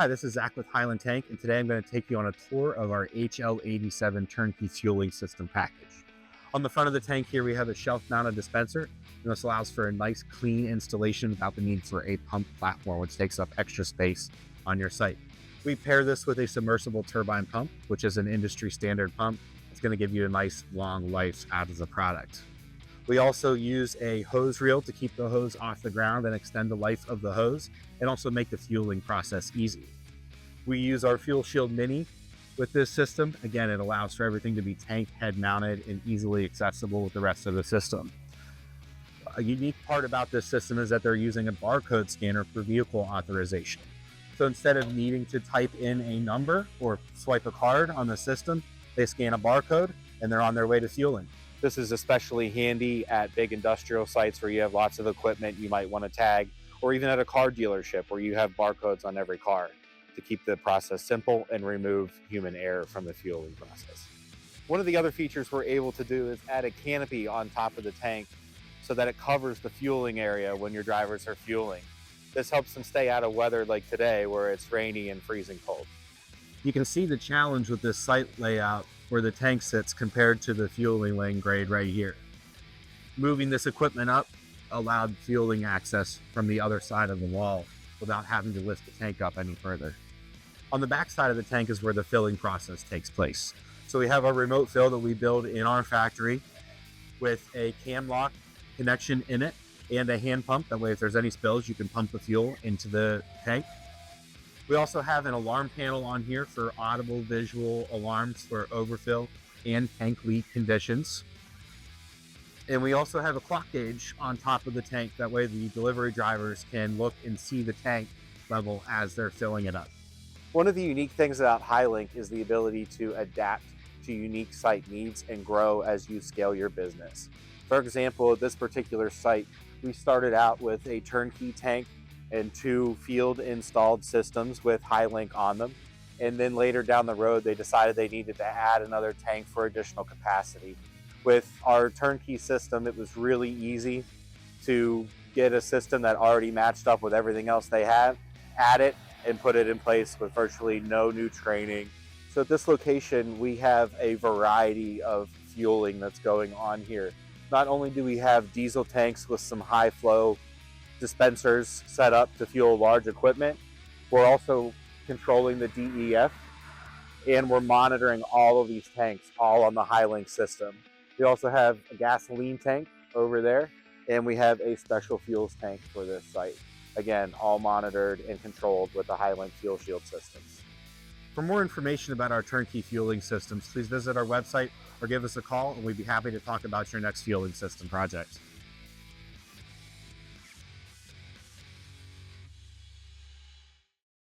Hi, this is Zach with Highland Tank, and today I'm going to take you on a tour of our HL-87 turnkey fueling system package. On the front of the tank here, we have a shelf-mounted dispenser, and this allows for a nice, clean installation without the need for a pump platform, which takes up extra space on your site. We pair this with a submersible turbine pump, which is an industry standard pump. It's going to give you a nice, long life out of the product. We also use a hose reel to keep the hose off the ground and extend the life of the hose, and also make the fueling process easy. We use our FuelShield MINI with this system. Again, it allows for everything to be tank head mounted and easily accessible with the rest of the system. A unique part about this system is that they're using a barcode scanner for vehicle authorization. So instead of needing to type in a number or swipe a card on the system, they scan a barcode and they're on their way to fueling. This is especially handy at big industrial sites where you have lots of equipment you might want to tag, or even at a car dealership where you have barcodes on every car, to keep the process simple and remove human error from the fueling process. One of the other features we're able to do is add a canopy on top of the tank so that it covers the fueling area when your drivers are fueling. This helps them stay out of weather like today where it's rainy and freezing cold. You can see the challenge with this site layout where the tank sits compared to the fueling lane grade right here. Moving this equipment up allowed fueling access from the other side of the wall without having to lift the tank up any further. On the back side of the tank is where the filling process takes place. So we have our remote fill that we build in our factory with a cam lock connection in it and a hand pump. That way, if there's any spills, you can pump the fuel into the tank. We also have an alarm panel on here for audible visual alarms for overfill and tank leak conditions. And we also have a clock gauge on top of the tank. That way the delivery drivers can look and see the tank level as they're filling it up. One of the unique things about Highland is the ability to adapt to unique site needs and grow as you scale your business. For example, at this particular site, we started out with a turnkey tank and 2 field installed systems with Highland on them. And then later down the road, they decided they needed to add another tank for additional capacity. With our turnkey system, it was really easy to get a system that already matched up with everything else they had, add it, and put it in place with virtually no new training. So at this location, we have a variety of fueling that's going on here. Not only do we have diesel tanks with some high flow dispensers set up to fuel large equipment, we're also controlling the DEF, and we're monitoring all of these tanks all on the Highland system. We also have a gasoline tank over there, and we have a special fuels tank for this site. Again, all monitored and controlled with the Highland FuelShield systems. For more information about our turnkey fueling systems, please visit our website or give us a call, and we'd be happy to talk about your next fueling system project.